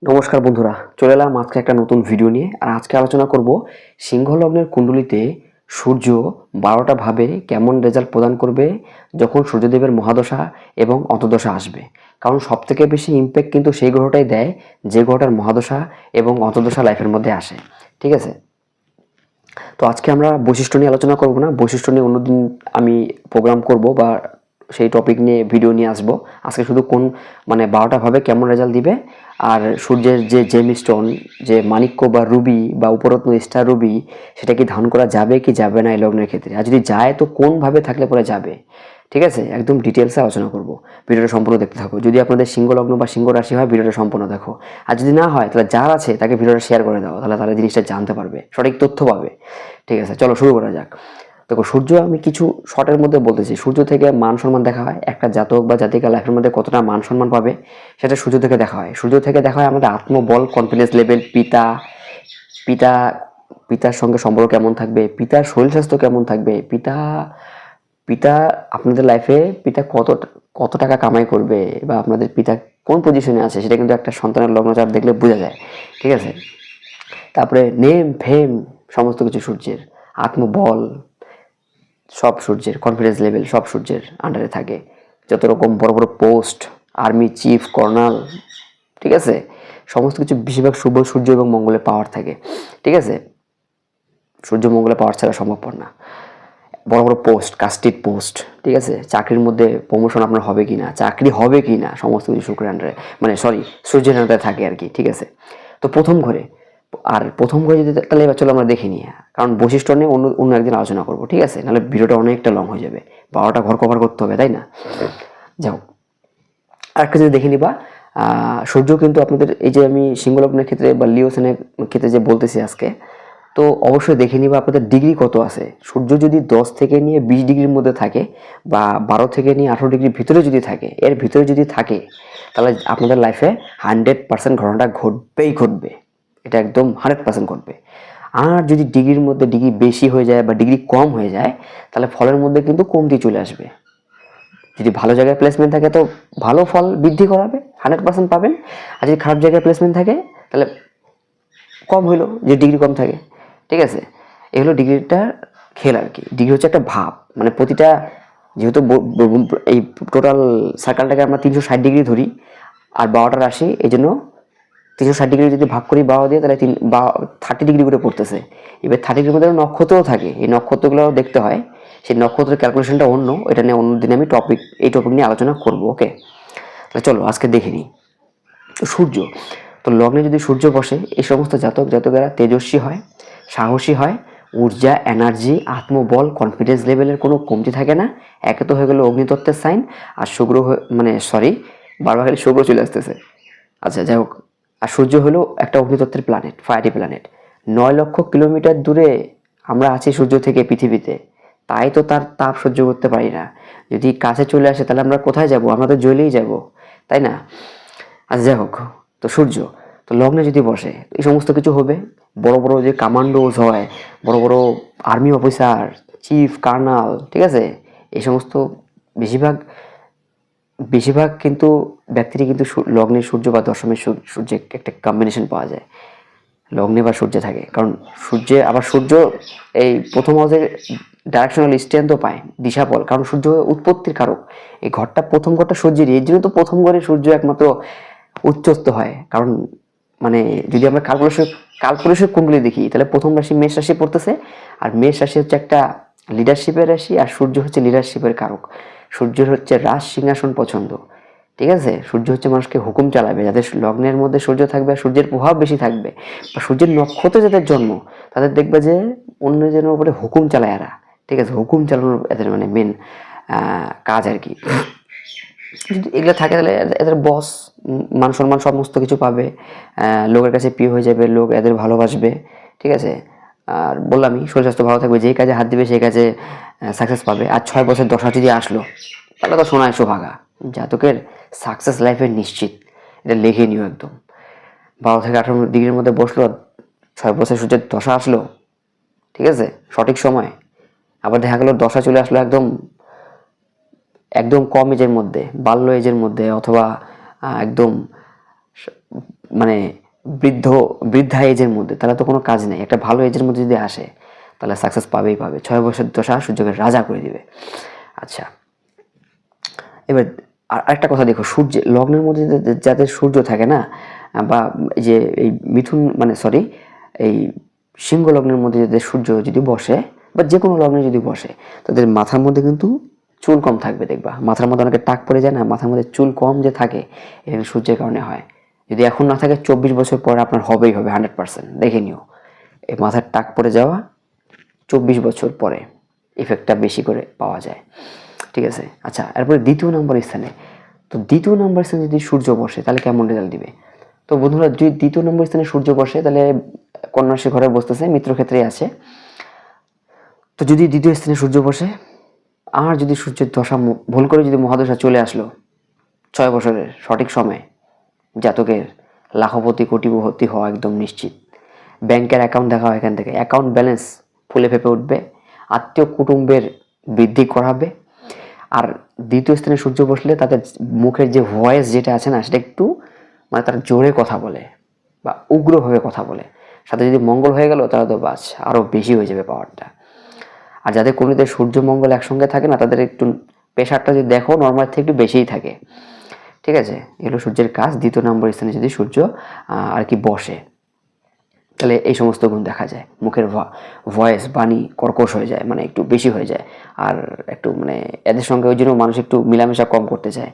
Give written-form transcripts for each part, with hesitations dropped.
নমস্কার বন্ধুরা, চলে এলাম আজকে একটা নতুন ভিডিও নিয়ে। আর আজকে আলোচনা করব সিংহ লগ্নের কুণ্ডলিতে সূর্য 12টা ভাবে কেমন রেজাল্ট প্রদান করবে যখন সূর্যদেবের মহাদশা এবং অন্তর্দশা আসবে। কারণ সবথেকে বেশি ইম্প্যাক্ট কিন্তু সেই গ্রহটাই দেয় যে গ্রহটার মহাদশা এবং অন্তর্দশা লাইফের মধ্যে আসে। ঠিক আছে, তো আজকে আমরা বৈশিষ্ট্য নিয়ে আলোচনা করব না, বৈশিষ্ট্য নিয়ে অন্যদিন আমি প্রোগ্রাম করব বা সেই টপিক নিয়ে ভিডিও নিয়ে আসবো। আজকে শুধু কোন 12টা ভাবে কেমন রেজাল্ট দিবে, আর সূর্যের যে জেমস্টোন, যে মাণিক্য বা রুবি বা উপরত্ন স্টার রুবি, সেটা কি ধারণ করা যাবে কি যাবে না এই লগ্নের ক্ষেত্রে, আর যদি যায় তো কোন ভাবে থাকলে পরে যাবে। ঠিক আছে, একদম ডিটেলসে আলোচনা করব। ভিডিওটা সম্পূর্ণ দেখতে থাকো। যদি আপনাদের সিংহ লগ্ন বা সিংহ রাশি হয়, ভিডিওটা সম্পূর্ণ দেখো। আর যদি না হয় তাহলে যার আছে তাকে ভিডিওটা শেয়ার করে দাও, তাহলে তারা জিনিসটা জানতে পারবে, সঠিক তথ্য পাবে। ঠিক আছে, চলো শুরু করা যাক। দেখো, সূর্য আমি কিছু শর্টের মধ্যে বলতেছি। সূর্য থেকে মান সম্মান দেখা হয়, একটা জাতক বা জাতিকা লাইফের মধ্যে কতটা মান সম্মান পাবে সেটা সূর্য থেকে দেখা হয়। সূর্য থেকে দেখা হয় আমাদের আত্মবল, কনফিডেন্স লেভেল, পিতা পিতা পিতার সঙ্গে সম্পর্ক কেমন থাকবে, পিতার শরীর স্বাস্থ্য কেমন থাকবে, পিতা পিতা আপনাদের লাইফে পিতা কত টাকা কামাই করবে, বা আপনাদের পিতা কোন পজিশনে আছে, সেটা কিন্তু একটা সন্তানের লগ্নচাপ দেখলে বোঝা যায়। ঠিক আছে, তারপরে নেম ফেম সমস্ত কিছু সূর্যের, আত্মবল সব সূর্যের, কনফিডেন্স লেভেল সব সূর্যের আন্ডারে থাকে। যত রকম বড় বড় পোস্ট, আর্মি চিফ, কর্নাল, ঠিক আছে, সমস্ত কিছু বেশিরভাগ শুভ সূর্য এবং মঙ্গলের পাওয়ার থাকে। ঠিক আছে, সূর্য মঙ্গলের পাওয়ার ছাড়া সম্ভবপর না। বড় বড় পোস্ট, কাস্টেড পোস্ট, ঠিক আছে, চাকরির মধ্যে প্রমোশন আপনার হবে কি না, চাকরি হবে কি না, সমস্ত কিছু শুক্রের আন্ডারে, সূর্যের আন্ডারে থাকে আর কি। ঠিক আছে, তো প্রথম ঘরে, আর প্রথম ঘরে যদি, তাহলে এবার চলো আমরা দেখে নিই, কারণ বৈশিষ্ট্য নিয়ে অন্য অন্য একদিন আলোচনা করবো। ঠিক আছে, নাহলে ভিডিওটা অনেকটা লং হয়ে যাবে, 12টা ঘর কভার করতে হবে, তাই না? যাও, আরেকটা যদি দেখে নিবা, সূর্য কিন্তু আপনাদের এই যে আমি সিংহলগ্নের ক্ষেত্রে বা লিওসেনের ক্ষেত্রে যে বলতেছি আজকে, তো অবশ্যই দেখে নিবা আপনাদের ডিগ্রি কত আছে। সূর্য যদি 10 থেকে নিয়ে 20 ডিগ্রির মধ্যে থাকে, বা 12 থেকে নিয়ে 18 ডিগ্রির ভিতরে যদি থাকে, এর ভিতরে যদি থাকে, তাহলে আপনাদের লাইফে 100% ঘটনাটা ঘটবেই ঘটবে। এটা একদম 100% ঘটবে। আর যদি ডিগ্রির মধ্যে ডিগ্রি বেশি হয়ে যায় বা ডিগ্রি কম হয়ে যায়, তাহলে ফলের মধ্যে কিন্তু কমতি চলে আসবে। যদি ভালো জায়গায় প্লেসমেন্ট থাকে তো ভালো ফল বৃদ্ধি করাবে, 100% পাবেন। আর যদি খারাপ জায়গায় প্লেসমেন্ট থাকে তাহলে কম হইলো, যে ডিগ্রি কম থাকে। ঠিক আছে, এগুলো ডিগ্রিটার খেল আর কি। ডিগ্রি হচ্ছে একটা ভাব, প্রতিটা, যেহেতু এই টোটাল সার্কেলটাকে আমরা 360 ডিগ্রি ধরি, আর 12টা রাশি, এই জন্য 360 ডিগ্রি যদি ভাগ করি 12 দিয়ে, তাহলে 30 ডিগ্রি করে পড়তেছে। এবার 30 ডিগ্রির মধ্যে নক্ষত্রও থাকে, এই নক্ষত্রগুলো দেখতে হয়। সেই নক্ষত্রের ক্যালকুলেশনটা অন্য, এটা নিয়ে অন্যদিন আমি এই টপিক নিয়ে আলোচনা করবো। ওকে, তাহলে চলো আজকে দেখে নিই। তো সূর্য, তো লগ্নে যদি সূর্য বসে, এই সমস্ত জাতকেরা তেজস্বী হয়, সাহসী হয়, ঊর্জা, এনার্জি, আত্মবল, কনফিডেন্স লেভেলের কোনো কমতি থাকে না। একে তো হয়ে গেল অগ্নিতত্ত্বের সাইন, আর শুক্র বারবার খালি শুক্র চলে আসতেছে। আচ্ছা, যাই হোক, আর সূর্য হলো একটা অগ্নিতত্ত্বের প্ল্যানেট, ফায়ারি প্ল্যানেট। 9 লক্ষ কিলোমিটার দূরে আমরা আছি সূর্য থেকে পৃথিবীতে, তাই তো তার তাপ সহ্য করতে পারি না। যদি কাছে চলে আসে তাহলে আমরা কোথায় যাব? আমরা তো জ্বলেই যাব, তাই না? আচ্ছা, যাই হোক, তো সূর্য তো লগ্নে যদি বসে, এই সমস্ত কিছু হবে। বড় বড় যে কমান্ডোজ হয়, বড় বড় আর্মি অফিসার, চিফ, কার্নাল, ঠিক আছে, এই সমস্ত বেশিরভাগ বেশিরভাগ কিন্তু ব্যক্তিরই কিন্তু লগ্নে সূর্য বা দশমের সূর্যে একটা কম্বিনেশন পাওয়া যায়, লগ্নে বা সূর্যে থাকে। কারণ সূর্য এই প্রথম হাউসের ডাইরেকশনাল স্ট্রেন্থও পায়, দিশাবল, কারণ সূর্য উৎপত্তির কারক। এই প্রথম ঘরটা সূর্যেরই, এর জন্য তো প্রথম ঘরে সূর্য একমাত্র উচ্চস্থ হয়। কারণ যদি আমরা কালপুরুষের কুণ্ডলী দেখি, তাহলে প্রথম রাশি মেষ রাশি পড়তেছে, আর মেষ রাশি হচ্ছে একটা লিডারশিপের রাশি, আর সূর্য হচ্ছে লিডারশিপের কারক। সূর্যের হচ্ছে রাজ সিংহাসন পছন্দ। ঠিক আছে, সূর্য হচ্ছে মানুষকে হুকুম চালাবে, যাদের লগ্নের মধ্যে সূর্য থাকবে, সূর্যের প্রভাব বেশি থাকবে, বা সূর্যের নক্ষত্রে যাদের জন্ম, তাদের দেখবে যে অন্যজনের উপরে হুকুম চালায় এরা। ঠিক আছে, হুকুম চালানোর এদের মেন কাজ আর কি। যদি এগুলো থাকে তাহলে এদের বস, মান সম্মান সমস্ত কিছু পাবে, লোকের কাছে প্রিয় হয়ে যাবে, লোক এদের ভালোবাসবে। ঠিক আছে, আর বললামই শরীর স্বাস্থ্য ভালো থাকবে, যেই কাজে হাত দিবে সেই কাজে সাকসেস পাবে। আর 6 বছর দশা যদি আসলো, তাহলে তো সোনায় সোহাগা, জাতকের সাকসেস লাইফের নিশ্চিত। এটা লিখে নিও একদম। 12 থেকে 18 ডিগ্রির মধ্যে বসলো, 6 বছর সূর্যের দশা আসলো, ঠিক আছে, সঠিক সময়। আবার দেখা গেল দশা চলে আসলো একদম একদম কম এজের মধ্যে, বাল্য এজের মধ্যে, অথবা একদম মানে বৃদ্ধা এজের মধ্যে, তাহলে তো কোনো কাজ নেই। একটা ভালো এজের মধ্যে যদি আসে তাহলে সাকসেস পাবে। 6 বছর দশা সূর্যকে রাজা করে দিবে। আচ্ছা, এবার আরেকটা কথা দেখো, লগ্নের মধ্যে যাদের সূর্য থাকে না, বা যে এই মিথুন মানে সরি এই সিংহ লগ্নের মধ্যে যাদের সূর্য যদি বসে, বা যে কোনো লগ্নে যদি বসে, তাদের মাথার মধ্যে কিন্তু চুল কম থাকবে। দেখবা মাথার মধ্যে অনেকে টাক পড়ে যায় না, মাথার মধ্যে চুল কম যে থাকে, এটা সূর্যের কারণে হয়। যদি এখন না থাকে 24 বছর পরে আপনার হবেই হবে 100%। দেখে নিও, এই মাথার টাক পড়ে যাওয়া 24 বছর পরে ইফেক্টটা বেশি করে পাওয়া যায়। ঠিক আছে। আচ্ছা, এরপরে দ্বিতীয় নম্বর স্থানে, তো দ্বিতীয় নম্বর স্থানে যদি সূর্য বসে তাহলে কেমন রেজাল্ট দিবে? তো বন্ধুরা, যদি দ্বিতীয় নম্বর স্থানে সূর্য বসে তাহলে কন্যা রাশি ঘরে বসতেছে, মিত্র ক্ষেত্রে আছে। তো যদি দ্বিতীয় স্থানে সূর্য বসে, আর যদি সূর্যের দশা ভুল করে যদি মহাদশা চলে আসলো 6 বছরের সঠিক সময়, জাতকের লাখপতি কোটিপতি হওয়া একদম নিশ্চিত। ব্যাংকের অ্যাকাউন্ট দেখা হয়, এখান থেকে অ্যাকাউন্ট ব্যালেন্স ফুলে ফেপে উঠবে, আত্মীয় কুটুম্বের বৃদ্ধি করাবে। আর দ্বিতীয় স্থানে সূর্য বসলে তাদের মুখের যে ভয়েস যেটা আছে না, সেটা একটু মানে তারা জোরে কথা বলে বা উগ্রভাবে কথা বলে। সাথে যদি মঙ্গল হয়ে গেল তাহলে তো বাস আরও বেশি হয়ে যাবে পাওয়ারটা। আর যাদের কুণ্ডলিতে সূর্য মঙ্গল একসঙ্গে থাকে না, তাদের একটু প্রেশারটা যদি দেখো নর্মাল থেকে একটু বেশিই থাকে। ঠিক আছে, এগুলো সূর্যের কাজ। দ্বিতীয় নম্বর স্থানে যদি সূর্য আর কি বসে, তাহলে এই সমস্ত গুণ দেখা যায়। মুখের ভয়েস বাণী কর্কশ হয়ে যায়, মানে একটু বেশি হয়ে যায়। আর একটু মানে এদের সঙ্গে ওই জন্য মানুষ একটু মিলামেশা কম করতে চায়,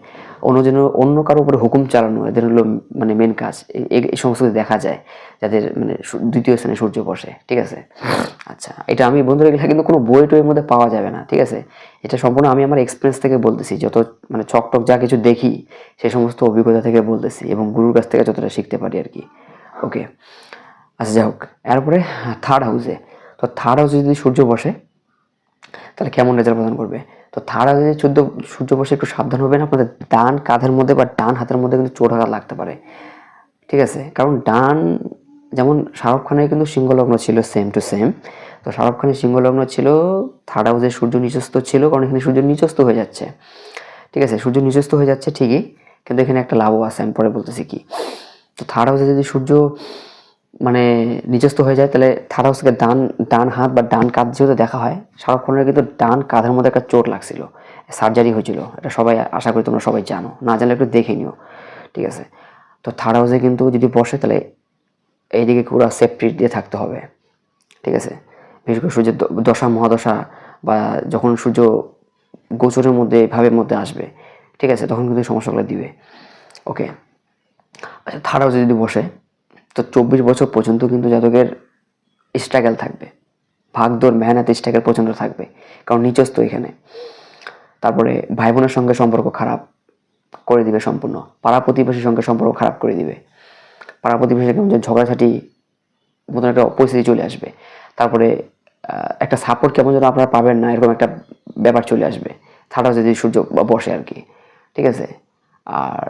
অন্য কারো উপরে হুকুম চালানো এদের হলো মানে মেন কাজ। এই সমস্ত দেখা যায় যাদের মানে দ্বিতীয় স্থানে সূর্য বসে। ঠিক আছে। আচ্ছা, এটা আমি বন্ধুরা এগুলো কিন্তু কোনো বই টইয়ের মধ্যে পাওয়া যাবে না। ঠিক আছে, এটা সম্পূর্ণ আমি আমার এক্সপিরিয়েন্স থেকে বলতেছি, যত মানে ছকটক যা কিছু দেখি সেই সমস্ত অভিজ্ঞতা থেকে বলতেছি, এবং গুরুর কাছ থেকে যতটা শিখতে পারি আর কি। ওকে, আচ্ছা যাই হোক। এরপরে থার্ড হাউসে, তো থার্ড হাউসে যদি সূর্য বসে তাহলে কেমন রেজাল্ট প্রদান করবে? তো থার্ড হাউসে সূর্য বসে একটু সাবধান হবেন। আপনাদের ডান কাঁধের মধ্যে বা ডান হাতের মধ্যে কিন্তু চোট আঘাত লাগতে পারে। ঠিক আছে, কারণ ডান, যেমন শাহরুখ খানের কিন্তু সিংহলগ্ন ছিল সেম টু সেম। তো শাহরুখ খানের সিংহলগ্ন ছিল, থার্ড হাউসে সূর্য নিচস্থ ছিল, কারণ এখানে সূর্য নিচস্থ হয়ে যাচ্ছে। ঠিক আছে, সূর্য নিচস্থ হয়ে যাচ্ছে ঠিকই, কিন্তু এখানে একটা লাভও আছে, আমি পরে বলতেছি কি। তো থার্ড হাউসে যদি সূর্য মানে নিচস্থ হয়ে যায়, তাহলে থার্ড হাউস থেকে ডান হাত বা ডান কাঁধ যেহেতু দেখা হয়, শাহরুখ খানের কিন্তু ডান কাঁধের মধ্যে একটা চোট লাগছিল, সার্জারি হয়েছিল। এটা সবাই আশা করি তোমরা সবাই জানো, না জানলে একটু দেখে নিও। ঠিক আছে, তো থার্ড হাউসে কিন্তু যদি বসে তাহলে এইদিকে পুরো সেফটি দিয়ে থাকতে হবে। ঠিক আছে, বিশেষ করে সূর্যের দশা মহাদশা বা যখন সূর্য গোচরের মধ্যে ভাবের মধ্যে আসবে, ঠিক আছে, তখন কিন্তু সমস্যাগুলো দিবে। ওকে, আচ্ছা, থার্ড হাউসে যদি বসে তো 24 বছর পর্যন্ত কিন্তু জাতকের স্ট্রাগল থাকবে, ভাগদৌড় মেহনত স্ট্রাগল পর্যন্ত থাকবে, কারণ নিচস্থ এখানে। তারপরে ভাই বোনের সঙ্গে সম্পর্ক খারাপ করে দিবে সম্পূর্ণ, পাড়া প্রতিবেশীর সঙ্গে সম্পর্ক খারাপ করে দিবে, পাড়া প্রতিবেশীর কেমন ঝগড়াঝাটি মতন একটা পরিস্থিতি চলে আসবে। তারপরে একটা সাপোর্ট কেমন যেন আপনারা পাবেন না, এরকম একটা ব্যাপার চলে আসবে থার্ড হাউসে যদি সূর্য বসে আর কি। ঠিক আছে, আর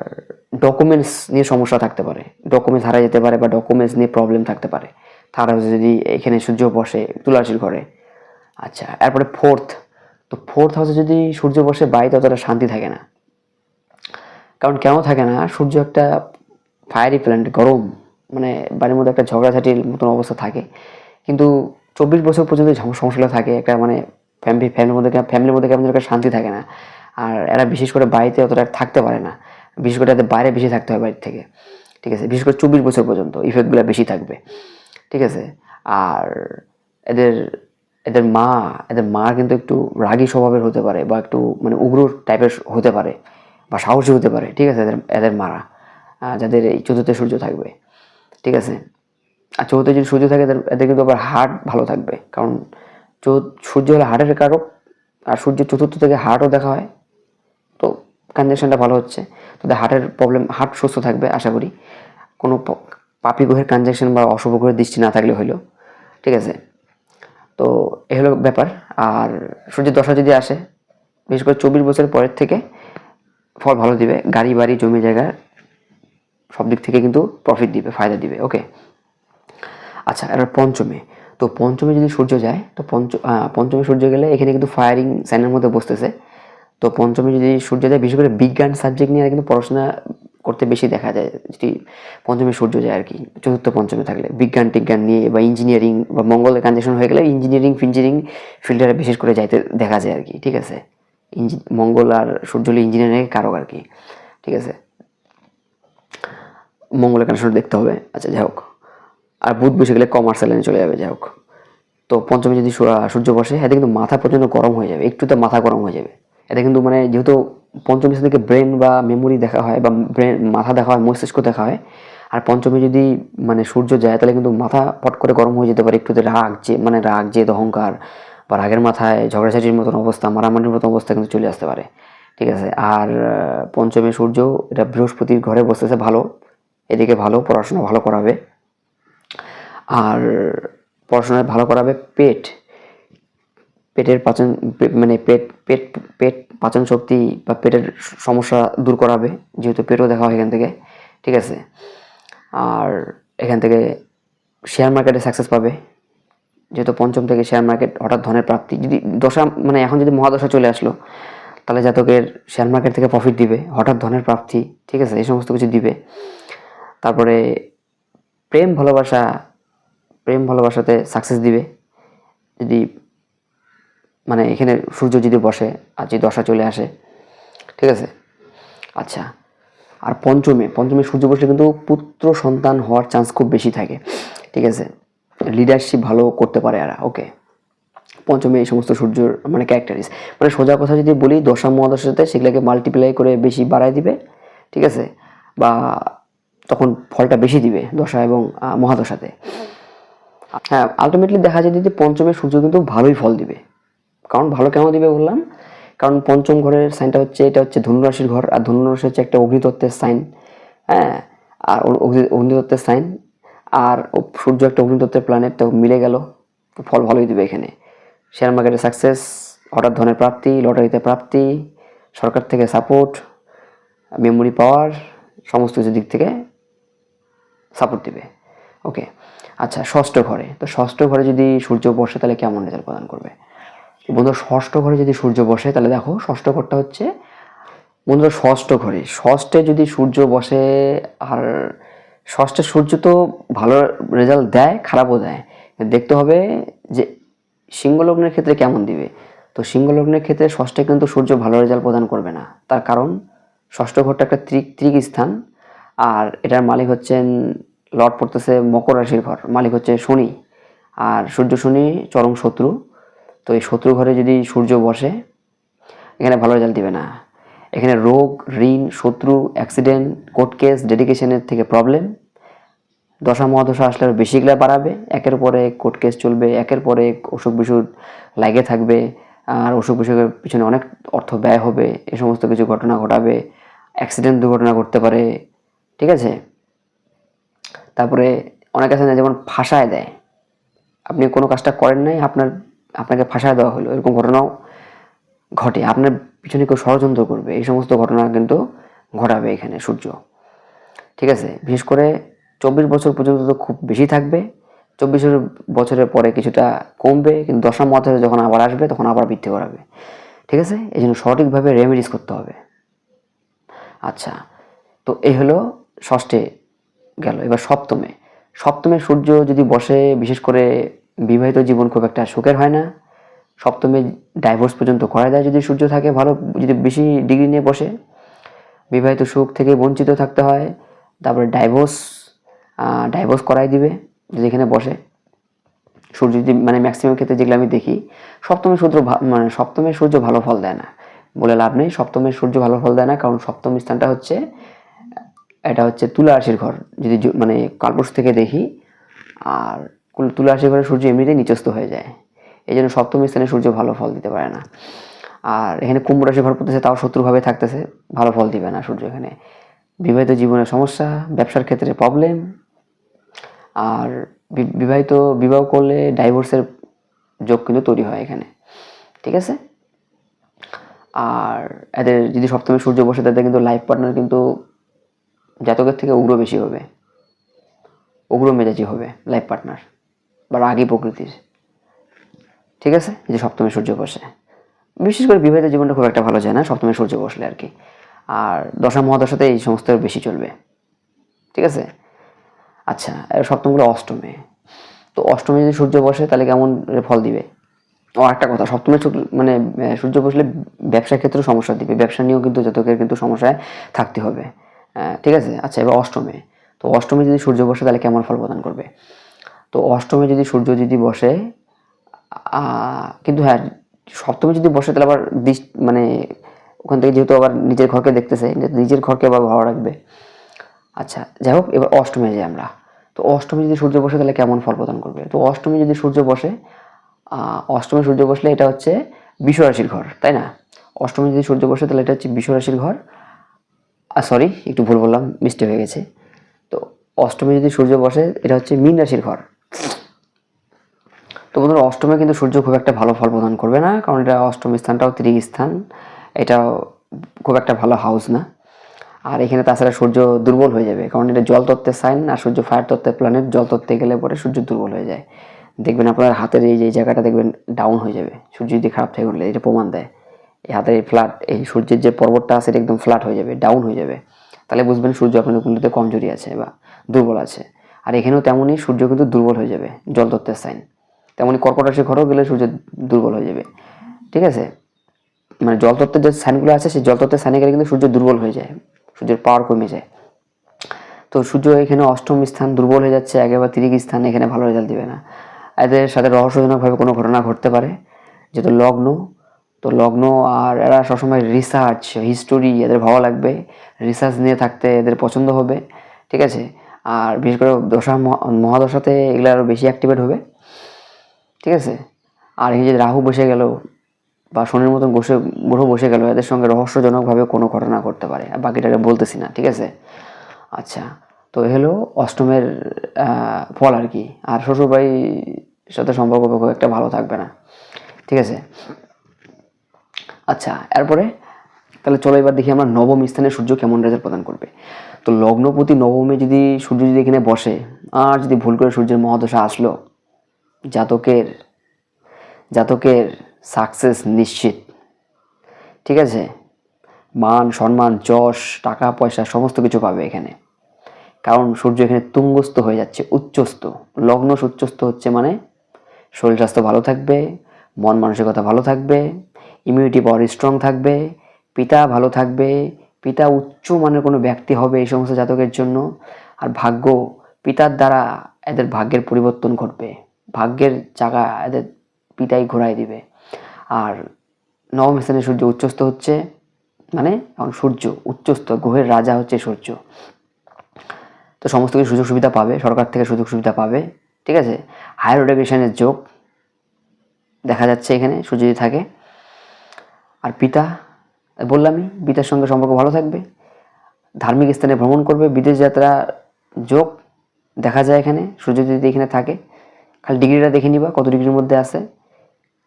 ডকুমেন্টস নিয়ে সমস্যা থাকতে পারে, ডকুমেন্টস হারা যেতে পারে বা ডকুমেন্টস নিয়ে প্রবলেম থাকতে পারে থার্ড হাউসে যদি এখানে সূর্য বসে তুলা রাশির ঘরে। আচ্ছা, এরপরে ফোর্থ হাউসে যদি সূর্য বসে বাড়িতে অতটা শান্তি থাকে না। কারণ কেন থাকে না, সূর্য একটা ফায়ারি প্ল্যানেট, গরম, মানে বাড়ির মধ্যে একটা ঝগড়াঝাটির মতন অবস্থা থাকে। কিন্তু 24 বছর পর্যন্ত সমস্যাটা থাকে, একটা মানে ফ্যামিলির মধ্যে কেমন একটা শান্তি থাকে না। আর এরা বিশেষ করে বাড়িতে অতটা থাকতে পারে না, বিশেষ করে এদের বাইরে বেশি থাকতে হয় বাড়ির থেকে। ঠিক আছে, বিশেষ করে 24 বছর পর্যন্ত ইফেক্টগুলো বেশি থাকবে। ঠিক আছে, আর এদের এদের মার কিন্তু একটু রাগী স্বভাবের হতে পারে, বা একটু মানে উগ্র টাইপের হতে পারে, বা সাহসী হতে পারে। ঠিক আছে, এদের মারা যাদের এই চতুর্থে সূর্য থাকবে। ঠিক আছে, আর চতুর্থে যদি সূর্য থাকে এদের কিন্তু আবার হার্ট ভালো থাকবে, কারণ সূর্য হলো হার্টের কারক, আর সূর্যের চতুর্থ থেকে হার্টও দেখা হয়। তো কনজাকশনটা ভালো হচ্ছে, তাদের হার্টের প্রবলেম, হার্ট সুস্থ থাকবে আশা করি। কোনো পাপি গ্রহের কনজাকশন বা অশুভ গ্রহের দৃষ্টি না থাকলে হইলো। ঠিক আছে, তো এ হলো ব্যাপার। আর সূর্যের দশা যদি আসে, বিশেষ করে 24 বছরের পরের থেকে ফল ভালো দিবে, গাড়ি বাড়ি জমি জায়গা সব দিক থেকে কিন্তু প্রফিট দিবে, ফায়দা দিবে। ওকে, আচ্ছা, এবার পঞ্চমে, তো পঞ্চমে যদি সূর্য যায়, তো পঞ্চমে সূর্য গেলে এখানে কিন্তু ফায়ারিং সাইনের মধ্যে বসতেছে। তো পঞ্চমে যদি সূর্য যায়, বিশেষ করে বিজ্ঞান সাবজেক্ট নিয়ে কিন্তু পড়াশোনা করতে বেশি দেখা যায় যদি পঞ্চমে সূর্য যায় আর কি, চতুর্থ পঞ্চমে থাকলে। বিজ্ঞান টিজ্ঞান নিয়ে বা ইঞ্জিনিয়ারিং বা মঙ্গলের কনজাংশন হয়ে গেলে ইঞ্জিনিয়ারিং ফিল্ডে বিশেষ করে যাইতে দেখা যায় আর কি। ঠিক আছে, মঙ্গল আর সূর্য হলে ইঞ্জিনিয়ারিং কারক আর কি। ঠিক আছে, মঙ্গলের কানেকশন দেখতে হবে। আচ্ছা যাই হোক, আর বুধ বসে গেলে কমার্সিয়াল লাইনে চলে যাবে। যাই হোক, তো পঞ্চমে যদি সূর্য বসে এতে কিন্তু মাথা পর্যন্ত গরম হয়ে যাবে, একটুতে মাথা গরম হয়ে যাবে। এটা কিন্তু মানে যেহেতু পঞ্চমী থেকে ব্রেন বা মেমোরি দেখা হয় বা ব্রেন মাথা দেখা হয়, মস্তিষ্ক দেখা হয়, আর পঞ্চমী যদি মানে সূর্য যায় তাহলে কিন্তু মাথা পট করে গরম হয়ে যেতে পারে, একটুতে রাগ জেদ অহংকার বা রাগের মাথায় ঝগড়াঝাটির মতন অবস্থা, মারামারির মতন অবস্থা কিন্তু চলে আসতে পারে। ঠিক আছে, আর পঞ্চমী সূর্য এটা বৃহস্পতির ঘরে বসতেছে ভালো, এদিকে ভালো পড়াশোনা ভালো করাবে, আর পড়াশোনায় ভালো করাবে। পেটের পাচন মানে পেট পাচন শক্তি বা পেটের সমস্যা দূর করাবে, যেহেতু পেটও দেখা হয় এখান থেকে। ঠিক আছে, আর এখান থেকে শেয়ার মার্কেটে সাকসেস পাবে, যেহেতু পঞ্চম থেকে শেয়ার মার্কেট হঠাৎ ধনের প্রাপ্তি। যদি দশা মানে এখন যদি মহাদশা চলে আসলো তাহলে জাতকের শেয়ার মার্কেট থেকে প্রফিট দিবে, হঠাৎ ধনের প্রাপ্তি। ঠিক আছে, এই সমস্ত কিছু দিবে। তারপরে প্রেম ভালোবাসাতে সাকসেস দিবে যদি মানে এখানে সূর্য যদি বসে আর যদি দশা চলে আসে। ঠিক আছে, আচ্ছা, আর পঞ্চমে সূর্য বসলে কিন্তু পুত্র সন্তান হওয়ার চান্স খুব বেশি থাকে। ঠিক আছে, লিডারশিপ ভালো করতে পারে এরা। ওকে, পঞ্চমে এই সমস্ত সূর্যর মানে ক্যারেক্টারিস, মানে সোজা কথা যদি বলি দশা মহাদশাতে সেগুলোকে মাল্টিপ্লাই করে বেশি বাড়ায় দিবে। ঠিক আছে, বা তখন ফলটা বেশি দিবে দশা এবং মহাদশাতে। হ্যাঁ, আলটিমেটলি দেখা যায় যে পঞ্চমের সূর্য কিন্তু ভালোই ফল দিবে। কারণ ভালো কেন দিবে বললাম, কারণ পঞ্চম ঘরের সাইনটা হচ্ছে, এটা হচ্ছে ধনুরাশির ঘর, আর ধনুরাশি হচ্ছে একটা অগ্নিতত্ত্বের সাইন। হ্যাঁ, আর অগ্নিতত্ত্বের সাইন, আর সূর্য একটা অগ্নিতত্ত্বের প্ল্যানেট, তো মিলে গেল, ফল ভালোই দিবে এখানে। শেয়ার মার্কেটে সাকসেস, হঠাৎ ধনের প্রাপ্তি, লটারিতে প্রাপ্তি, সরকার থেকে সাপোর্ট, মেমোরি পাওয়ার, সমস্ত কিছু দিক থেকে সাপোর্ট দিবে। ওকে, আচ্ছা, ষষ্ঠ ঘরে, তো ষষ্ঠ ঘরে যদি সূর্য বসে তাহলে কেমন রেজাল্ট প্রদান করবে বন্ধুরা? ষষ্ঠ ঘরে যদি সূর্য বসে তাহলে দেখো, ষষ্ঠ ঘরটা হচ্ছে বন্ধুরা ষষ্ঠে যদি সূর্য বসে, আর ষষ্ঠে সূর্য তো ভালো রেজাল্ট দেয়, খারাপও দেয়। দেখতে হবে যে সিংহ লগ্নের ক্ষেত্রে কেমন দিবে। তো সিংহ লগ্নের ক্ষেত্রে ষষ্ঠে কিন্তু সূর্য ভালো রেজাল্ট প্রদান করবে না, তার কারণ ষষ্ঠ ঘরটা একটা ত্রিক স্থান, আর এটার মালিক হচ্ছেন, লর্ড পড়তেছে মকর রাশির ঘর, মালিক হচ্ছে শনি, আর সূর্য শনি চরম শত্রু। তো এই শত্রু ঘরে যদি সূর্য বসে এখানে ভালো রেজাল্ট দিবে না। এখানে রোগ, ঋণ, শত্রু, অ্যাক্সিডেন্ট, কোর্ট কেস, ডেডিকেশনের থেকে প্রবলেম, দশা মহাদশা আসলে আরও বেশিগুলা বাড়াবে। একের পরে কোর্ট কেস চলবে, একের পরে অসুখ বিসুখ লাগে থাকবে, আর অসুখ বিসুখের পিছনে অনেক অর্থ ব্যয় হবে, এই সমস্ত কিছু ঘটনা ঘটাবে, অ্যাক্সিডেন্ট দুর্ঘটনা ঘটতে পারে। ঠিক আছে, তারপরে অনেক আছে না, যেমন ফাঁসায় দেয়, আপনি কোনো কাজটা করেন নাই, আপনাকে ফাঁসায় দেওয়া হলো, এরকম ঘটনাও ঘটে, আপনার পিছনে কেউ ষড়যন্ত্র করবে, এই সমস্ত ঘটনা কিন্তু ঘটাবে এখানে সূর্য। ঠিক আছে, বিশেষ করে 24 বছর পর্যন্ত তো খুব বেশি থাকবে, 24 বছরের পরে কিছুটা কমবে, কিন্তু দশা মহাদশা যখন আবার আসবে তখন আবার বৃদ্ধি করাবে। ঠিক আছে, এই জন্য সঠিকভাবে রেমেডিস করতে হবে। আচ্ছা, তো এই হলো ষষ্ঠে গেল। এবার সপ্তমে সূর্য যদি বসে, বিশেষ করে বিবাহিত জীবন খুব একটা সুখের হয় না। সপ্তমে ডাইভোর্স পর্যন্ত করা যায় যদি সূর্য থাকে ভালো, যদি বেশি ডিগ্রি নিয়ে বসে, বিবাহিত সুখ থেকে বঞ্চিত থাকতে হয়। তারপরে ডাইভোর্স করাই দিবে যেখানে বসে সূর্য, যদি মানে ম্যাক্সিমাম ক্ষেত্রে যেগুলো আমি দেখি, সপ্তমের সূর্য ভালো ফল দেয় না বলে লাভ নেই। সপ্তমের সূর্য ভালো ফল দেয় না, কারণ সপ্তম স্থানটা হচ্ছে, এটা হচ্ছে তুলা রাশির ঘর, যদি মানে কালপুরুষ থেকে দেখি, আর তুলা রাশির ঘরে সূর্য এমনিতেই নিচস্থ হয়ে যায়, এই জন্য সপ্তম স্থানে সূর্য ভালো ফল দিতে পারে না। আর এখানে কুম্ভ রাশি ঘর পড়তেছে, তাও শত্রুভাবে থাকতেছে, ভালো ফল দিবে না সূর্য এখানে। বিবাহিত জীবনের সমস্যা, ব্যবসার ক্ষেত্রে প্রবলেম, আর বিবাহ করলে ডাইভোর্সের যোগ কিন্তু তৈরি হয় এখানে। ঠিক আছে, আর এদের যদি সপ্তমে সূর্য বসে তাদের কিন্তু লাইফ পার্টনার কিন্তু জাতকের থেকে উগ্র বেশি হবে, উগ্র মেজাজি হবে লাইফ পার্টনার, বা রাগী প্রকৃতির। ঠিক আছে, যদি সপ্তমে সূর্য বসে, বিশেষ করে বিবাহিত জীবনটা খুব একটা ভালো যায় না সপ্তমে সূর্য বসলে আর কি। আর দশা মহাদশাতে এই সমস্ত বেশি চলবে, ঠিক আছে। আচ্ছা, এর সপ্তমগুলো অষ্টমে। তো অষ্টমে যদি সূর্য বসে তাহলে কেমন ফল দিবে? ও একটা কথা, সপ্তমে মানে সূর্য বসলে ব্যবসার ক্ষেত্রে সমস্যা দিবে, ব্যবসা নিয়েও কিন্তু জাতকের কিন্তু সমস্যায় থাকতে হবে, ঠিক আছে। আচ্ছা, এবার অষ্টমে। তো অষ্টমে যদি সূর্য বসে তাহলে কেমন ফল প্রদান করবে? তো অষ্টমে যদি সূর্য যদি বসে, কিন্তু হ্যাঁ, সপ্তমে যদি বসে তাহলে আবার মানে ওখান থেকে যেহেতু আবার নিজের ঘরকে দেখতেছে, নিজের ঘরকে আবার ভালো রাখবে। আচ্ছা, যাই হোক, এবার অষ্টমে যাই আমরা। তো অষ্টমে যদি সূর্য বসে তাহলে কেমন ফল প্রদান করবে? তো অষ্টমে যদি সূর্য বসে, অষ্টমে সূর্য বসলে এটা হচ্ছে বৃষ রাশির ঘর, তাই না? অষ্টমে যদি সূর্য বসে তাহলে এটা হচ্ছে বৃষ রাশির ঘর। সরি, একটু ভুল বললাম, মিস্টেক হয়ে গেছে। তো অষ্টমে যদি সূর্য বসে এটা হচ্ছে মীন রাশির ঘর। তো বন্ধুরা, অষ্টমে কিন্তু সূর্য খুব একটা ভালো ফল প্রদান করবে না, কারণ এটা অষ্টম স্থানটাও ত্রিক স্থান, এটা খুব একটা ভালো হাউস না। আর এখানে তাছাড়া সূর্য দুর্বল হয়ে যাবে, কারণ এটা জল তত্ত্বের সাইন, আর সূর্য ফায়ার তত্ত্বের প্ল্যানেট। জল তত্ত্বে গেলে পরে সূর্য দুর্বল হয়ে যায়, দেখবেন আপনার হাতের এই যে জায়গাটা দেখবেন ডাউন হয়ে যাবে সূর্য যদি খারাপ থেকে উঠলে, এটা প্রমাণ দেয়। এই হাতের এই ফ্ল্যাট, এই সূর্যের যে পর্বতটা আছে এটা একদম ফ্ল্যাট হয়ে যাবে, ডাউন হয়ে যাবে, তাহলে বুঝবেন সূর্য আপনার কুণ্ডলিতে কমজোরি আছে বা দুর্বল আছে। আর এখানেও তেমনই সূর্য কিন্তু দুর্বল হয়ে যাবে, জল তত্ত্বের সাইন। তেমনই কর্কট রাশির ঘরেও গেলে সূর্য দুর্বল হয়ে যাবে, ঠিক আছে। মানে জল তত্ত্বের যে সাইনগুলো আছে সেই জল তত্ত্বের সাইনে গেলে কিন্তু সূর্য দুর্বল হয়ে যায়, সূর্যের পাওয়ার কমে যায়। তো সূর্য এখানে অষ্টম স্থান দুর্বল হয়ে যাচ্ছে, একেবারে ত্রিক স্থান, এখানে ভালো রেজাল্ট দিবে না। এদের সাথে রহস্যজনকভাবে কোনো ঘটনা ঘটতে পারে, যেহেতু লগ্ন। তো লগ্ন, আর এরা সবসময় রিসার্চ, হিস্টোরি এদের ভালো লাগবে, রিসার্চ নিয়ে থাকতে এদের পছন্দ হবে, ঠিক আছে। আর বিশেষ করে দশা মহাদশাতে এগুলো আরও বেশি অ্যাক্টিভেট হবে, ঠিক আছে। আর এই যে রাহু বসে গেল বা শনির মতন গ্রহ বসে গেল, এদের সঙ্গে রহস্যজনকভাবে কোনো ঘটনা ঘটতে পারে, বাকিটাকে বলতেছি না, ঠিক আছে। আচ্ছা, তো এ হলো অষ্টমের ফল আর কি। আর শ্বশুরবাড়ির সাথে সম্পর্ক খুব একটা ভালো থাকবে না, ঠিক আছে। আচ্ছা, এরপরে তাহলে চলো এবার দেখি আমরা নবম স্থানে সূর্য কেমন রেজাল্ট প্রদান করবে। তো লগ্নপতি নবমে যদি সূর্য যদি এখানে বসে, আর যদি ভুল করে সূর্যের মহাদশা আসলো, জাতকের জাতকের সাকসেস নিশ্চিত, ঠিক আছে। মান সম্মান, যশ, টাকা পয়সা সমস্ত কিছু পাবে এখানে, কারণ সূর্য এখানে তুঙ্গস্থ হয়ে যাচ্ছে, উচ্চস্থ। লগ্ন উচ্চস্থ হচ্ছে মানে শরীর স্বাস্থ্য ভালো থাকবে, মন মানসিকতা ভালো থাকবে, ইমিউনিটি পাওয়ার স্ট্রং থাকবে, পিতা ভালো থাকবে, পিতা উচ্চ মানের কোনো ব্যক্তি হবে এই সমস্ত জাতকের জন্য। আর ভাগ্য, পিতার দ্বারা এদের ভাগ্যের পরিবর্তন ঘটবে, ভাগ্যের জায়গা এদের পিতাই ঘোরাই দিবে। আর নবম স্থানে সূর্য উচ্চস্থ হচ্ছে মানে, এখন সূর্য উচ্চস্থ, গ্রহের রাজা হচ্ছে সূর্য, তো সমস্ত কিছু সুযোগ সুবিধা পাবে, সরকার থেকে সুযোগ সুবিধা পাবে, ঠিক আছে। হায়ার এডুকেশনের যোগ দেখা যাচ্ছে এখানে সূর্য যদি থাকে। আর পিতা, বললামই, পিতার সঙ্গে সম্পর্ক ভালো থাকবে, ধার্মিক স্থানে ভ্রমণ করবে, বিদেশ যাত্রা যোগ দেখা যায় এখানে সূর্য যদি এখানে থাকে। খালি ডিগ্রিটা দেখে নিবা কত ডিগ্রির মধ্যে আছে,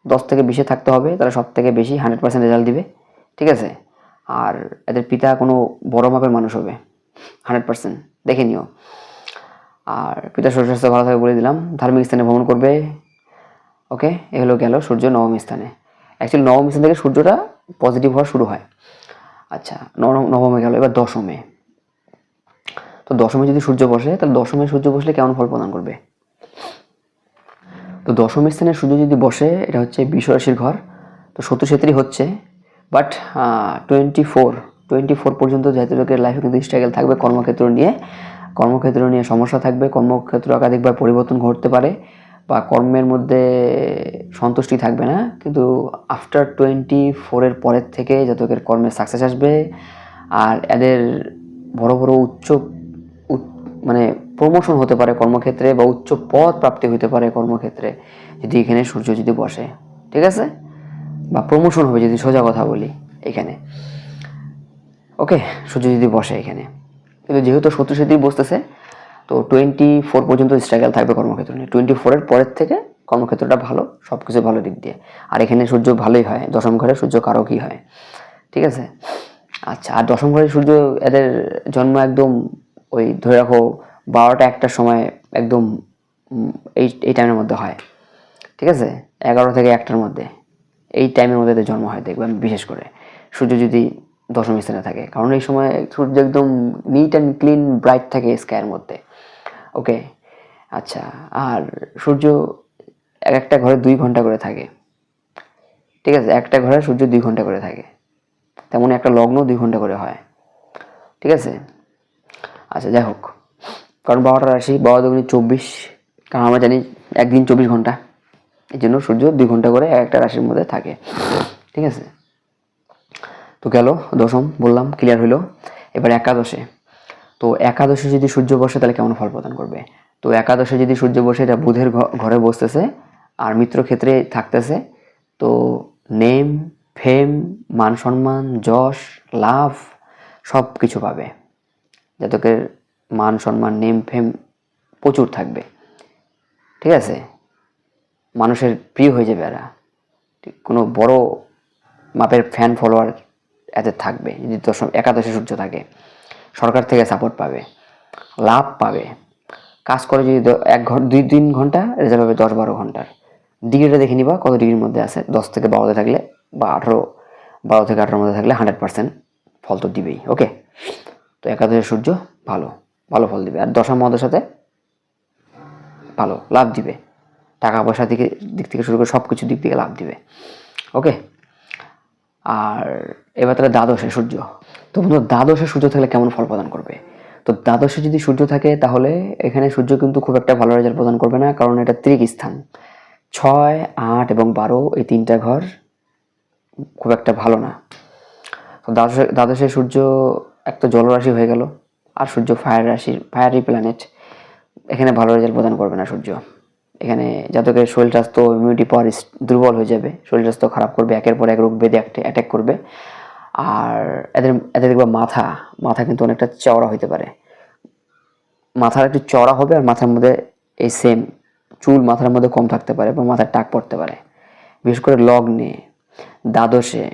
10 থেকে 20 থাকতে হবে, তারা সব থেকে বেশি 100% রেজাল্ট দিবে, ঠিক আছে। আর এদের পিতা কোনো বড় মাপের মানুষ হবে, 100% দেখে নিও। আর পিতার শরীর স্বাস্থ্য ভালো থাকবে বলে দিলাম, ধার্মিক স্থানে ভ্রমণ করবে, ওকে। এগুলো গেল সূর্য নবম স্থানে। অ্যাকচুয়ালি নবম স্থান থেকে সূর্যটা পজিটিভ হওয়া শুরু হয়। আচ্ছা, নবমে গেল, এবার দশমে। তো দশমে যদি সূর্য বসে তাহলে দশমে সূর্য বসলে কেমন ফল প্রদান করবে? তো দশম স্থানে সূর্য যদি বসে, এটা হচ্ছে বৃষ রাশির ঘর, তো শত্রু ক্ষেত্রেই হচ্ছে, বাট 24 পর্যন্ত জাতকের লাইফে কিন্তু স্ট্রাগল থাকবে, কর্মক্ষেত্র নিয়ে সমস্যা থাকবে, কর্মক্ষেত্র একাধিকবার পরিবর্তন ঘটতে পারে, বা কর্মের মধ্যে সন্তুষ্টি থাকবে না। কিন্তু আফটার 24 পরের থেকে জাতকের কর্মে সাকসেস আসবে, আর এদের বড় বড় মানে প্রমোশন হতে পারে কর্মক্ষেত্রে, বা উচ্চ পদ প্রাপ্তি হতে পারে কর্মক্ষেত্রে যদি এখানে সূর্য যদি বসে, ঠিক আছে। বা প্রমোশন হবে যদি সোজা কথা বলি এখানে, ওকে, সূর্য যদি বসে এখানে। কিন্তু যেহেতু শত্রু সেদিকে বসতেছে, তো 24 পর্যন্ত স্ট্রাগল থাকবে কর্মক্ষেত্র নিয়ে, 24 পরের থেকে কর্মক্ষেত্রটা ভালো, সব কিছু ভালো দিক দিয়ে। আর এখানে সূর্য ভালোই হয়, দশম ঘরে সূর্য কারকই হয়, ঠিক আছে। আচ্ছা, আর দশম ঘরে সূর্য এদের জন্ম একদম ওই ধরে রাখো 12টা 1টার সময়, একদম এই টাইমের মধ্যে হয়, ঠিক আছে। 11 থেকে 1টার মধ্যে, এই টাইমের মধ্যে এদের জন্ম হয় দেখবেন। বিশেষ করে সূর্য যদি দশম স্থানে থাকে, কারণ এই সময় সূর্য একদম নিট অ্যান্ড ক্লিন ব্রাইট থাকে স্কাইয়ের মধ্যে। ওকে, আচ্ছা, আর সূর্য এক একটা ঘরে 2 ঘন্টা করে থাকে, ঠিক আছে, একটা ঘরে সূর্য 2 ঘন্টা করে থাকে, তেমন একটা লগ্ন 2 ঘন্টা করে হয়, ঠিক আছে। আচ্ছা, যাই হোক, কারণ 12টা রাশি, 12 দুগুণে 24, কারণ আমরা জানি একদিন 24 ঘন্টা, এই জন্য সূর্য 2 ঘন্টা করে একটা রাশির মধ্যে থাকে, ঠিক আছে। তো গেল দশম, বললাম ক্লিয়ার হইলো। এবার একাদশে, তো একাদশে যদি সূর্য বসে তাহলে কেমন ফল প্রদান করবে? তো একাদশে যদি সূর্য বসে, এটা বুধের ঘরে বসতেছে আর মিত্র ক্ষেত্রে থাকতেছে, তো নেম, ফেম, মান সম্মান, যশ, লাভ সব কিছু পাবে। জাতকের মান সম্মান, নেম, ফেম প্রচুর থাকবে, ঠিক আছে, মানুষের প্রিয় হয়ে যাবে এরা, কোনো বড় মাপের ফ্যান ফলোয়ার এদের থাকবে যদি একাদশে সূর্য থাকে। সরকার থেকে সাপোর্ট পাবে, লাভ পাবে, কাজ করে যদি 2-3 ঘন্টা, রেজাল্ট পাবে 10-12 ঘন্টার। ডিগ্রিটা দেখে নিবা কত ডিগ্রির মধ্যে আছে, 10 থেকে 12তে থাকলে বা 12 থেকে 18-র মধ্যে থাকলে 100% ফল তো দিবেই। ওকে, তো একাদশে সূর্য ভালো ভালো ফল দিবে, আর দশম মহাদশাতে ভালো লাভ দিবে, টাকা পয়সা দিক থেকে শুরু করে সব কিছু দিক থেকে লাভ দিবে। ওকে, আর এবার তাহলে দ্বাদশে সূর্য, তো বন্ধু দ্বাদশে সূর্য থাকলে কেমন ফল প্রদান করবে? তো দ্বাদশে যদি সূর্য থাকে তাহলে এখানে সূর্য কিন্তু খুব একটা ভালো রেজাল্ট প্রদান করবে না, কারণ এটা ত্রিক স্থান, 6, 8 এবং 12 এই 3টা ঘর খুব একটা ভালো না। তো দ্বাদশে সূর্য একটা জলরাশি হয়ে গেল, আর সূর্য ফায়ারি প্ল্যানেট, এখানে ভালো রেজাল্ট প্রদান করবে না সূর্য। এখানে জাতকের শরীর স্বাস্থ্য, ইমিউনিটি পাওয়ার দুর্বল হয়ে যাবে, শরীর স্বাস্থ্য খারাপ করবে, একের পর এক রোগ ব্যাধি অ্যাটাক করবে। আর এদের দেখবা মাথা কিন্তু অনেকটা চওড়া হইতে পারে, মাথার একটু চওড়া হবে, আর মাথার মধ্যে এই সেম চুল মাথার মধ্যে কম থাকতে পারে বা মাথার টাক পড়তে পারে। বিশেষ করে লগ্নে, দ্বাদশে,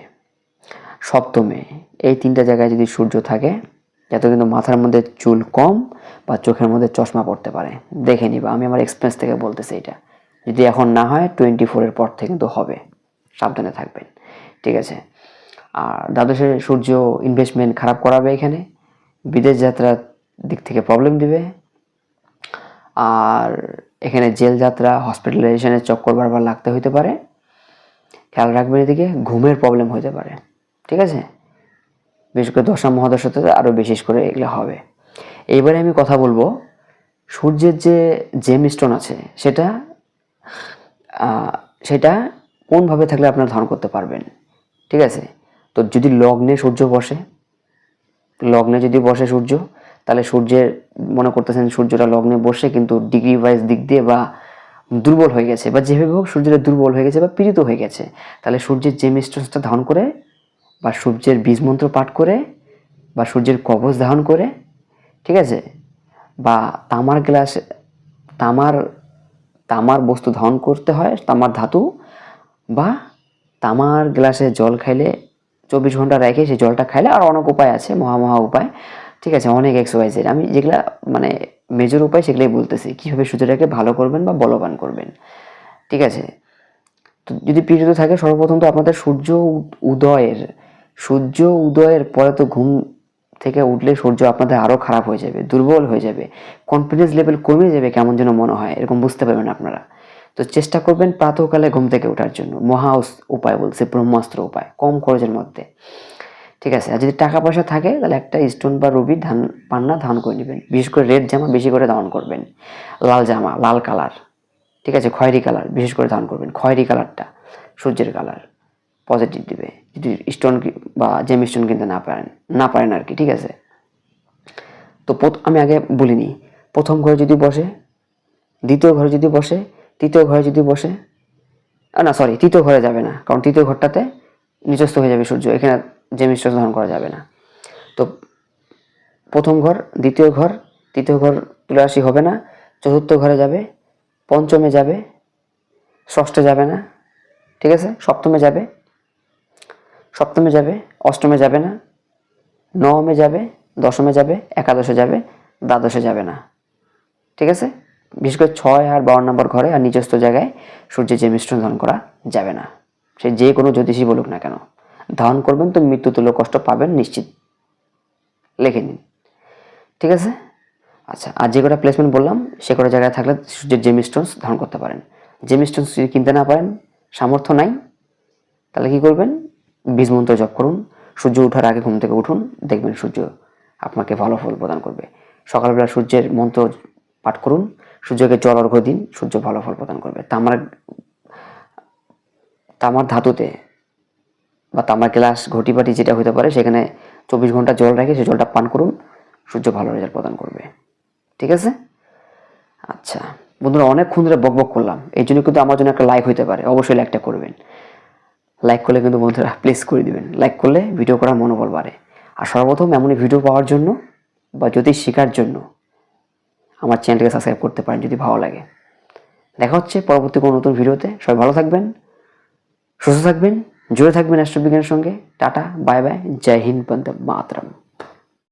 সপ্তমে এই 3টা জায়গায় যদি সূর্য থাকে, যাতে কিন্তু মাথার মধ্যে চুল কম বা চোখের মধ্যে চশমা পড়তে পারে। দেখে নিবা, আমি আমার এক্সপিরিয়েন্স থেকে বলতেছি, এটা যদি এখন না হয় 24-এর পর থেকে কিন্তু হবে, সাবধানে থাকবেন, ঠিক আছে। আর দ্বাদশে সূর্য ইনভেস্টমেন্ট খারাপ করাবে, এখানে বিদেশ যাত্রার দিক থেকে প্রবলেম দিবে, আর এখানে জেল যাত্রা, হসপিটালাইজেশনের চক্কর বারবার লাগতে হইতে পারে। খেয়াল রাখবেন, এদিকে ঘুমের প্রবলেম হইতে পারে, ঠিক আছে, বিশেষ করে দশম মহাদশাতে আরও বিশেষ করে এগুলো হবে। এইবারে আমি কথা বলবো সূর্যের যে জেমস্টোন আছে সেটা কোনভাবে থাকলে আপনারা ধারণ করতে পারবেন, ঠিক আছে। তো যদি লগ্নে সূর্য বসে, লগ্নে যদি বসে সূর্য, তাহলে সূর্যের মনে করতেছেন সূর্যটা লগ্নে বসে কিন্তু ডিগ্রি ওয়াইজ দিক দিয়ে বা দুর্বল হয়ে গেছে, বা যেভাবে হোক সূর্যটা দুর্বল হয়ে গেছে বা পীড়িত হয়ে গেছে, তাহলে সূর্যের জেমস্টোনটা ধারণ করে বা সূর্যের বীজ মন্ত্র পাঠ করে বা সূর্যের কবচ ধারণ করে, ঠিক আছে, বা তামার গ্লাস, তামার তামার বস্তু ধারণ করতে হয়, তামার ধাতু, বা তামার গ্লাসে জল খাইলে 24 ঘন্টা রেখে সেই জলটা খাইলে, আর অনেক উপায় আছে, মহা উপায়, ঠিক আছে, অনেক এক্সারসাইজের, আমি যেগুলা মানে মেজর উপায় সেগুলাই বলতেছি, কীভাবে সূর্যটাকে ভালো করবেন বা বলবান করবেন, ঠিক আছে। তো যদি পীড়িত থাকে, সর্বপ্রথম তো আপনাদের সূর্য উদয়ের পরে তো ঘুম থেকে উঠলে সূর্য আপনাদের আরও খারাপ হয়ে যাবে, দুর্বল হয়ে যাবে, কনফিডেন্স লেভেল কমে যাবে, কেমন যেন মনে হয়, এরকম বুঝতে পারবেন আপনারা। তো চেষ্টা করবেন প্রাতঃকালে ঘুম থেকে ওঠার জন্য, মহা উপায় বলছে, ব্রহ্মাস্ত্র উপায়, কম খরচের মধ্যে, ঠিক আছে। আর যদি টাকা পয়সা থাকে তাহলে একটা স্টোন বা রুবি পান্না ধারণ করে নেবেন, বিশেষ করে রেড জামা বেশি করে ধারণ করবেন, লাল জামা, লাল কালার, ঠিক আছে, খয়েরি কালার বিশেষ করে ধারণ করবেন, খয়েরি কালারটা সূর্যের কালার, পজিটিভ দিবে যদি স্টোন বা জেম স্টোন কিনতে না পারেন আর কি, ঠিক আছে। তো আমি আগে বলিনি, প্রথম ঘরে যদি বসে, দ্বিতীয় ঘরে যদি বসে, তৃতীয় ঘরে যদি বসে, না সরি, তৃতীয় ঘরে যাবে না, কারণ তৃতীয় ঘরটাতে নিচস্থ হয়ে যাবে সূর্য, এখানে জেম স্টোন ধারণ করা যাবে না। তো প্রথম ঘর, দ্বিতীয় ঘর, তৃতীয় ঘর তুলারাশি হবে না, চতুর্থ ঘরে যাবে, পঞ্চমে যাবে, ষষ্ঠে যাবে না, ঠিক আছে, সপ্তমে যাবে, অষ্টমে যাবে না, নবমে যাবে, দশমে যাবে, একাদশে যাবে, দ্বাদশে যাবে না, ঠিক আছে। বিশেষ করে 6 আর 12 নম্বর ঘরে আর নিচস্থ জায়গায় সূর্যের জেমস্টোন ধারণ করা যাবে না, সে যে কোনো জ্যোতিষী বলুক না কেন। ধারণ করবেন তো মৃত্যু তুল্য কষ্ট পাবেন নিশ্চিত। লিখে নিন, ঠিক আছে? আচ্ছা, আর যে কটা প্লেসমেন্ট বললাম সে কটা জায়গায় থাকলে সূর্যের জেমস্টোনস ধারণ করতে পারেন। জেমস্টোনস যদি কিনতে না পারেন, সামর্থ্য নাই, তাহলে কি করবেন? বীজ মন্ত্র জপ করুন। সূর্য ওঠার আগে ঘুম থেকে উঠুন, দেখবেন সূর্য আপনাকে ভালো ফল প্রদান করবে। সকালবেলা সূর্যের মন্ত্র পাঠ করুন, সূর্যকে জল অর্ঘ্য দিন, সূর্য ভালো ফল প্রদান করবে। তামার ধাতুতে বা তামার গ্লাস, ঘটি বাটি যেটা হতে পারে সেখানে 24 ঘন্টা জল রেখে সেই জলটা পান করুন, সূর্য ভালো রেজাল্ট প্রদান করবে। ঠিক আছে? আচ্ছা বন্ধুরা, অনেকক্ষণ ধরে বকবক করলাম, এই জন্য কিন্তু আমার জন্য একটা লাইক হইতে পারে, অবশ্যই লাইকটা করবেন। লাইক করলে কিন্তু বন্ধুরা প্লিজ করে দিবেন, লাইক করলে ভিডিও করার মনোবল বাড়ে। আর সর্বপ্রথম এমনই ভিডিও পাওয়ার জন্য বা জ্যোতিষ শেখার জন্য আমার চ্যানেলটাকে সাবস্ক্রাইব করতে পারেন যদি ভালো লাগে। দেখা হচ্ছে পরবর্তী কোনো নতুন ভিডিওতে। সবাই ভালো থাকবেন, সুস্থ থাকবেন, জুড়ে থাকবেন রাষ্ট্রবিজ্ঞানের সঙ্গে। টাটা, বাই বাই, জয় হিন্দ, বন্দে মাতরম।